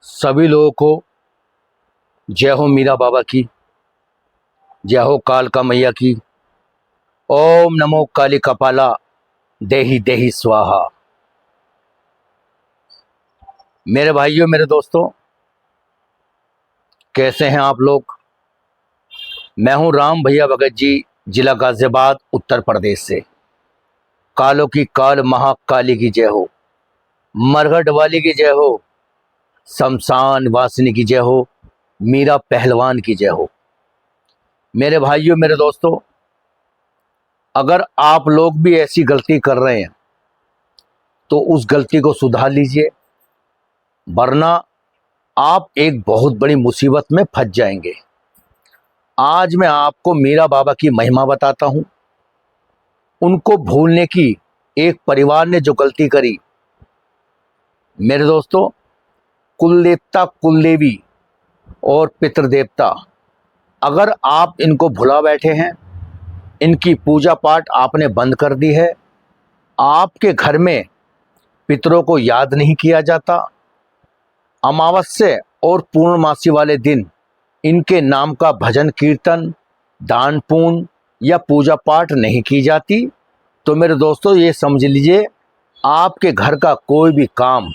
सभी लोगों को जय हो मीरा बाबा की, जय हो कालका मैया की। ओम नमो काली कपाला देही देही स्वाहा। मेरे भाइयों, मेरे दोस्तों, कैसे हैं आप लोग। मैं हूं राम भैया भगत जी, जिला गाजियाबाद, उत्तर प्रदेश से। कालों की काल महाकाली की जय हो, मरघट वाली की जय हो, शमशान वासिनी की जय हो, मीरा पहलवान की जय हो। मेरे भाइयों, मेरे दोस्तों, अगर आप लोग भी ऐसी गलती कर रहे हैं तो उस गलती को सुधार लीजिए, वरना आप एक बहुत बड़ी मुसीबत में फंस जाएंगे। आज मैं आपको मीरा बाबा की महिमा बताता हूं। उनको भूलने की एक परिवार ने जो गलती करी, मेरे दोस्तों, कुल देवता, कुल देवी और पितृदेवता, अगर आप इनको भुला बैठे हैं, इनकी पूजा पाठ आपने बंद कर दी है, आपके घर में पितरों को याद नहीं किया जाता, अमावस्या और पूर्णमासी वाले दिन इनके नाम का भजन कीर्तन, दान पुण्य या पूजा पाठ नहीं की जाती, तो मेरे दोस्तों ये समझ लीजिए आपके घर का कोई भी काम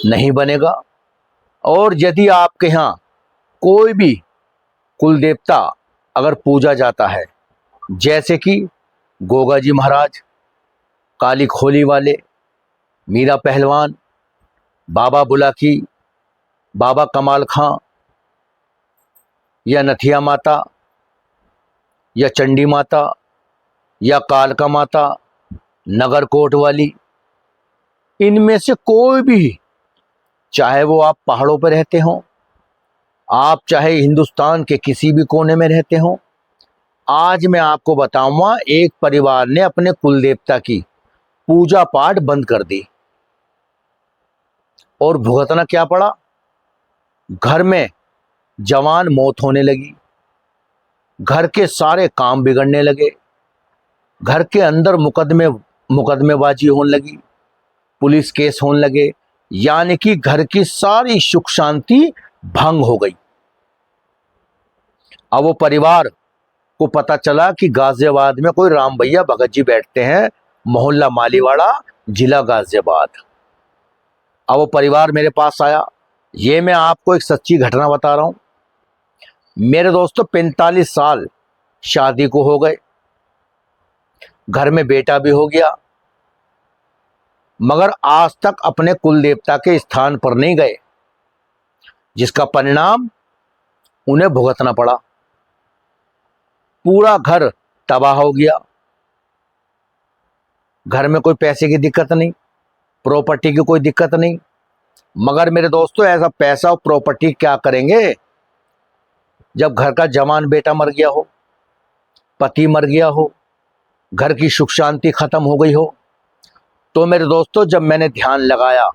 नहीं बनेगा। और यदि आपके यहाँ कोई भी कुल देवता अगर पूजा जाता है, जैसे कि गोगा जी महाराज, काली खोली वाले, मीरा पहलवान, बाबा बुलाकी, बाबा कमाल खां, या नथिया माता, या चंडी माता, या कालका माता, नगर कोट वाली, इनमें से कोई भी, चाहे वो आप पहाड़ों पर रहते हों, आप चाहे हिंदुस्तान के किसी भी कोने में रहते हों, आज मैं आपको बताऊंगा एक परिवार ने अपने कुल देवता की पूजा पाठ बंद कर दी और भुगतना क्या पड़ा। घर में जवान मौत होने लगी, घर के सारे काम बिगड़ने लगे, घर के अंदर मुकदमेबाजी होने लगी, पुलिस केस होने लगे, यानी कि घर की सारी सुख शांति भंग हो गई। अब वो परिवार को पता चला कि गाजियाबाद में कोई राम भैया भगत जी बैठते हैं, मोहल्ला मालीवाड़ा, जिला गाजियाबाद। अब वो परिवार मेरे पास आया। ये मैं आपको एक सच्ची घटना बता रहा हूं। मेरे दोस्तों, 45 साल शादी को हो गए, घर में बेटा भी हो गया, मगर आज तक अपने कुल देवता के स्थान पर नहीं गए, जिसका परिणाम उन्हें भुगतना पड़ा। पूरा घर तबाह हो गया। घर में कोई पैसे की दिक्कत नहीं, प्रॉपर्टी की कोई दिक्कत नहीं, मगर मेरे दोस्तों, ऐसा पैसा और प्रॉपर्टी क्या करेंगे जब घर का जवान बेटा मर गया हो, पति मर गया हो, घर की सुख शांति खत्म हो गई हो। तो मेरे दोस्तों, जब मैंने ध्यान लगाया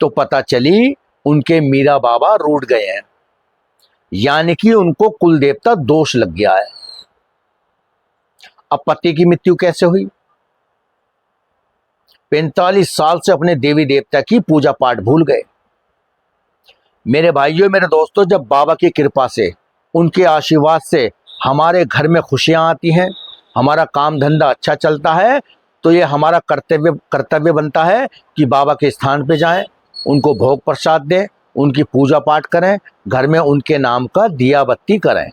तो पता चली उनके मीरा बाबा रूठ गए हैं, यानी कि उनको कुल देवता दोष लग गया है। अब पति की मृत्यु कैसे हुई? 45 साल से अपने देवी देवता की पूजा पाठ भूल गए। मेरे भाइयों, मेरे दोस्तों, जब बाबा की कृपा से, उनके आशीर्वाद से हमारे घर में खुशियां आती हैं, हमारा काम धंधा अच्छा चलता है, तो ये हमारा कर्तव्य बनता है कि बाबा के स्थान पे जाएं, उनको भोग प्रसाद दें, उनकी पूजा पाठ करें, घर में उनके नाम का दिया बत्ती करें।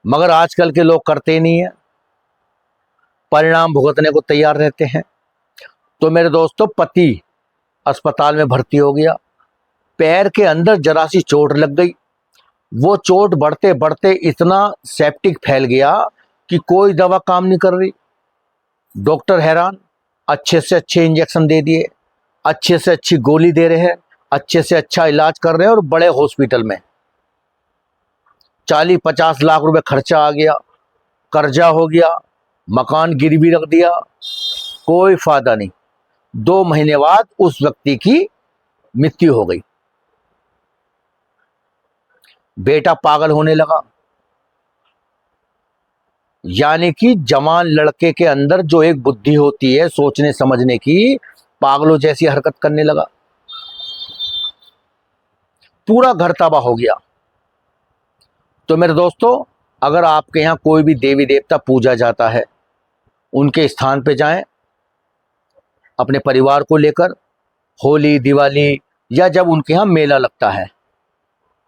मगर आजकल के लोग करते ही नहीं है, परिणाम भुगतने को तैयार रहते हैं। तो मेरे दोस्तों, पति अस्पताल में भर्ती हो गया, पैर के अंदर जरा सी चोट लग गई। वो चोट बढ़ते बढ़ते इतना सेप्टिक फैल गया कि कोई दवा काम नहीं कर रही। डॉक्टर हैरान, अच्छे से अच्छे इंजेक्शन दे दिए, अच्छे से अच्छी गोली दे रहे हैं, अच्छे से अच्छा इलाज कर रहे हैं, और बड़े हॉस्पिटल में 40-50 लाख रुपए खर्चा आ गया, कर्जा हो गया, मकान गिरवी रख दिया, कोई फायदा नहीं। 2 महीने बाद उस व्यक्ति की मृत्यु हो गई। बेटा पागल होने लगा, यानी कि जवान लड़के के अंदर जो एक बुद्धि होती है सोचने समझने की, पागलों जैसी हरकत करने लगा। पूरा घर तबाह हो गया। तो मेरे दोस्तों, अगर आपके यहाँ कोई भी देवी देवता पूजा जाता है, उनके स्थान पे जाएं अपने परिवार को लेकर। होली, दिवाली या जब उनके यहाँ मेला लगता है,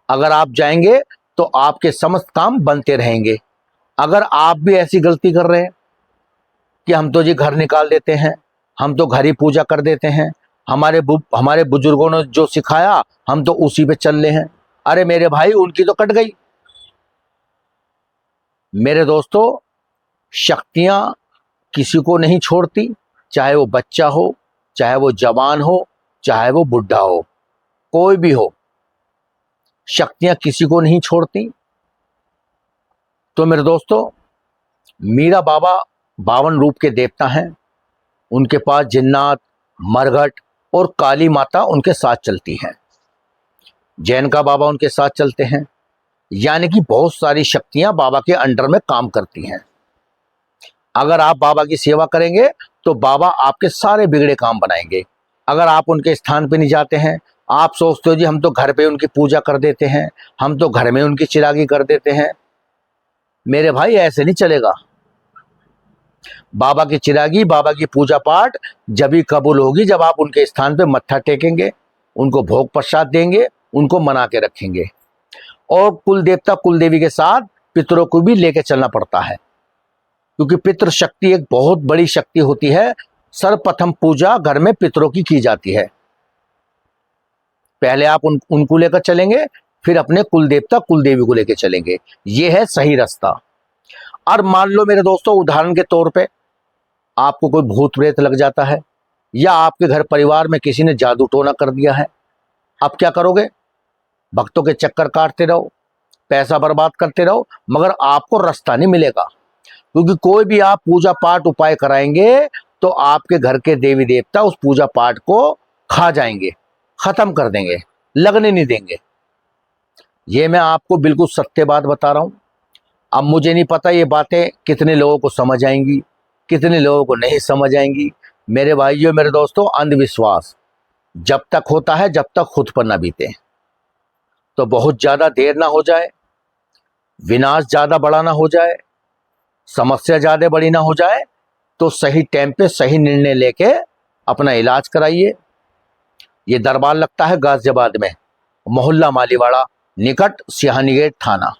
अगर आप जाएंगे तो आपके समस्त काम बनते रहेंगे। अगर आप भी ऐसी गलती कर रहे हैं कि हम तो जी घर निकाल देते हैं, हम तो घर ही पूजा कर देते हैं, हमारे बुजुर्गों ने जो सिखाया हम तो उसी पे चल रहे हैं, अरे मेरे भाई उनकी तो कट गई। मेरे दोस्तों, शक्तियां किसी को नहीं छोड़ती, चाहे वो बच्चा हो, चाहे वो जवान हो, चाहे वो बुढ़ा हो, कोई भी हो, शक्तियां किसी को नहीं छोड़ती। तो मेरे दोस्तों, मीरा बाबा 52 रूप के देवता हैं। उनके पास जिन्नात, मरघट और काली माता उनके साथ चलती हैं। जैन का बाबा उनके साथ चलते हैं। यानी कि बहुत सारी शक्तियां बाबा के अंडर में काम करती हैं। अगर आप बाबा की सेवा करेंगे तो बाबा आपके सारे बिगड़े काम बनाएंगे। अगर आप उनके स्थान पे नहीं जाते हैं, आप सोचते हो जी हम तो घर पे उनकी पूजा कर देते हैं, हम तो घर में उनकी चिरागी कर देते हैं, मेरे भाई ऐसे नहीं चलेगा। बाबा की चिरागी, बाबा की पूजा पाठ जब ही कबूल होगी जब आप उनके स्थान पे मत्था टेकेंगे, उनको भोग प्रसाद देंगे, उनको मना के रखेंगे। और कुल देवता कुल देवी के साथ पितरों को भी लेके चलना पड़ता है, क्योंकि पितृ शक्ति एक बहुत बड़ी शक्ति होती है। सर्वप्रथम पूजा घर में पितरों की जाती है। पहले आप उनको लेकर चलेंगे, फिर अपने कुल देवता कुल देवी को लेकर चलेंगे। यह है सही रास्ता। और मान लो मेरे दोस्तों, उदाहरण के तौर पे आपको कोई भूत प्रेत लग जाता है, या आपके घर परिवार में किसी ने जादू टोना कर दिया है, आप क्या करोगे? भक्तों के चक्कर काटते रहो, पैसा बर्बाद करते रहो, मगर आपको रास्ता नहीं मिलेगा। क्योंकि कोई भी आप पूजा पाठ उपाय कराएंगे तो आपके घर के देवी देवता उस पूजा पाठ को खा जाएंगे, खत्म कर देंगे, लगने नहीं देंगे। ये मैं आपको बिल्कुल सत्य बात बता रहा हूं। अब मुझे नहीं पता ये बातें कितने लोगों को समझ आएंगी, कितने लोगों को नहीं समझ आएंगी। मेरे भाइयों, मेरे दोस्तों, अंधविश्वास जब तक होता है जब तक खुद पर ना बीते, तो बहुत ज्यादा देर ना हो जाए, विनाश ज्यादा बड़ा ना हो जाए, समस्या ज्यादा बड़ी ना हो जाए, तो सही टाइम पे सही निर्णय लेके अपना इलाज कराइए। ये दरबार लगता है गाजियाबाद में, मोहल्ला मालीवाड़ा, निकट सिहानी गेट थाना।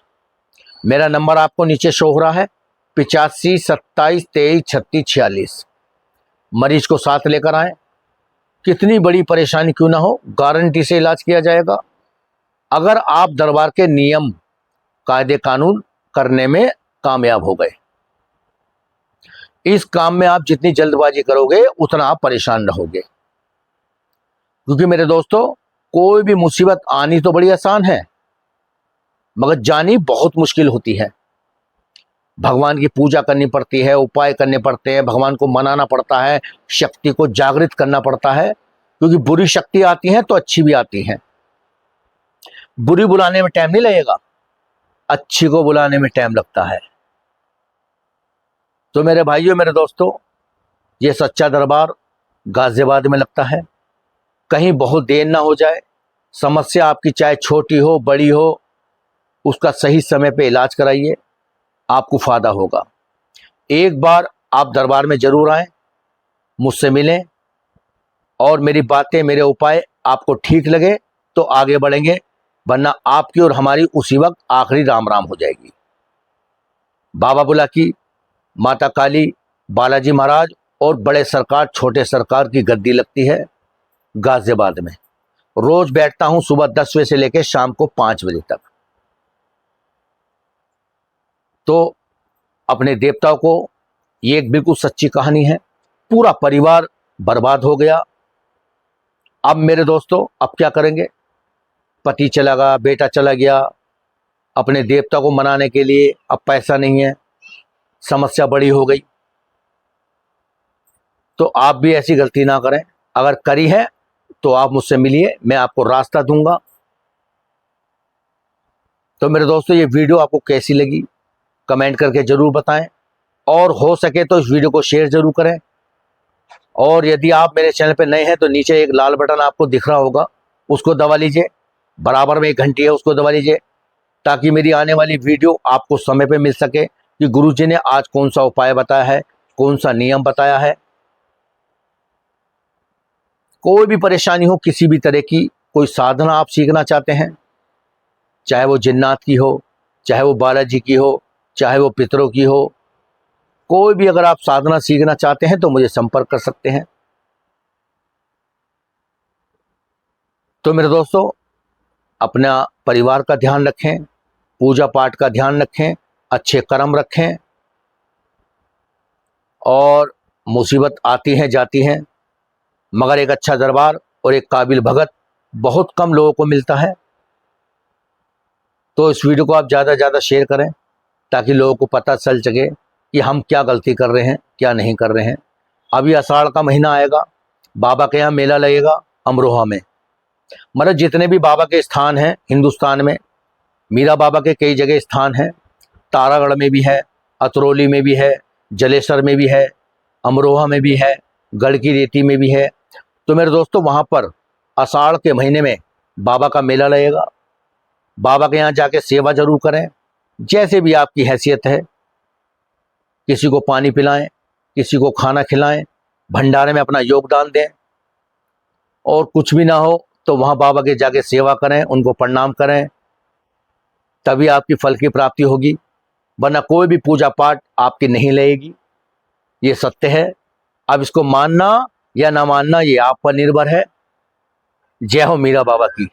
मेरा नंबर आपको नीचे शो हो रहा है, 85 27 23 36 46। मरीज को साथ लेकर आए, कितनी बड़ी परेशानी क्यों ना हो, गारंटी से इलाज किया जाएगा। अगर आप दरबार के नियम कायदे कानून करने में कामयाब हो गए। इस काम में आप जितनी जल्दबाजी करोगे उतना आप परेशान रहोगे। क्योंकि मेरे दोस्तों, कोई भी मुसीबत आनी तो बड़ी आसान है, मगर जानी बहुत मुश्किल होती है। भगवान की पूजा करनी पड़ती है, उपाय करने पड़ते हैं, भगवान को मनाना पड़ता है, शक्ति को जागृत करना पड़ता है। क्योंकि बुरी शक्ति आती हैं तो अच्छी भी आती हैं। बुरी बुलाने में टाइम नहीं लगेगा, अच्छी को बुलाने में टाइम लगता है। तो मेरे भाइयों, मेरे दोस्तों, ये सच्चा दरबार गाजियाबाद में लगता है। कहीं बहुत देर ना हो जाए, समस्या आपकी चाहे छोटी हो बड़ी हो, उसका सही समय पे इलाज कराइए, आपको फायदा होगा। एक बार आप दरबार में जरूर आएं, मुझसे मिलें, और मेरी बातें, मेरे उपाय आपको ठीक लगे तो आगे बढ़ेंगे, वरना आपकी और हमारी उसी वक्त आखिरी राम राम हो जाएगी। बाबा बुला की, माता काली, बालाजी महाराज और बड़े सरकार छोटे सरकार की गद्दी लगती है गाजियाबाद में। रोज बैठता हूं सुबह 10 बजे से लेकर शाम को 5 बजे तक। तो अपने देवताओं को, ये एक बिल्कुल सच्ची कहानी है, पूरा परिवार बर्बाद हो गया। अब मेरे दोस्तों, अब क्या करेंगे? पति चला गया, बेटा चला गया, अपने देवता को मनाने के लिए अब पैसा नहीं है, समस्या बड़ी हो गई। तो आप भी ऐसी गलती ना करें। अगर करी है तो आप मुझसे मिलिए, मैं आपको रास्ता दूंगा। तो मेरे दोस्तों, ये वीडियो आपको कैसी लगी कमेंट करके जरूर बताएं, और हो सके तो इस वीडियो को शेयर जरूर करें। और यदि आप मेरे चैनल पर नए हैं तो नीचे एक लाल बटन आपको दिख रहा होगा, उसको दबा लीजिए। बराबर में एक घंटी है, उसको दबा लीजिए, ताकि मेरी आने वाली वीडियो आपको समय पे मिल सके कि गुरुजी ने आज कौन सा उपाय बताया है, कौन सा नियम बताया है। कोई भी परेशानी हो, किसी भी तरह की कोई साधना आप सीखना चाहते हैं, चाहे वो जिन्नात की हो, चाहे वो बालाजी की हो, चाहे वो पितरों की हो, कोई भी अगर आप साधना सीखना चाहते हैं तो मुझे संपर्क कर सकते हैं। तो मेरे दोस्तों, अपना परिवार का ध्यान रखें, पूजा पाठ का ध्यान रखें, अच्छे कर्म रखें। और मुसीबत आती हैं जाती हैं, मगर एक अच्छा दरबार और एक काबिल भगत बहुत कम लोगों को मिलता है। तो इस वीडियो को आप ज़्यादा से ज़्यादा शेयर करें, ताकि लोगों को पता चल सके कि हम क्या गलती कर रहे हैं, क्या नहीं कर रहे हैं। अभी आषाढ़ का महीना आएगा, बाबा के यहाँ मेला लगेगा अमरोहा में। मतलब जितने भी बाबा के स्थान हैं हिंदुस्तान में, मीरा बाबा के कई जगह स्थान हैं। तारागढ़ में भी है, अतरौली में भी है, जलेसर में भी है, अमरोहा में भी है, गढ़ की रेती में भी है। तो मेरे दोस्तों, वहाँ पर आषाढ़ के महीने में बाबा का मेला लगेगा। बाबा के यहाँ जाके सेवा जरूर करें, जैसे भी आपकी हैसियत है। किसी को पानी पिलाएं, किसी को खाना खिलाएं, भंडारे में अपना योगदान दें। और कुछ भी ना हो तो वहाँ बाबा के जाके सेवा करें, उनको प्रणाम करें, तभी आपकी फल की प्राप्ति होगी। वरना कोई भी पूजा पाठ आपकी नहीं लगेगी। ये सत्य है। अब इसको मानना या ना मानना ये आप पर निर्भर है। जय हो मीरा बाबा की।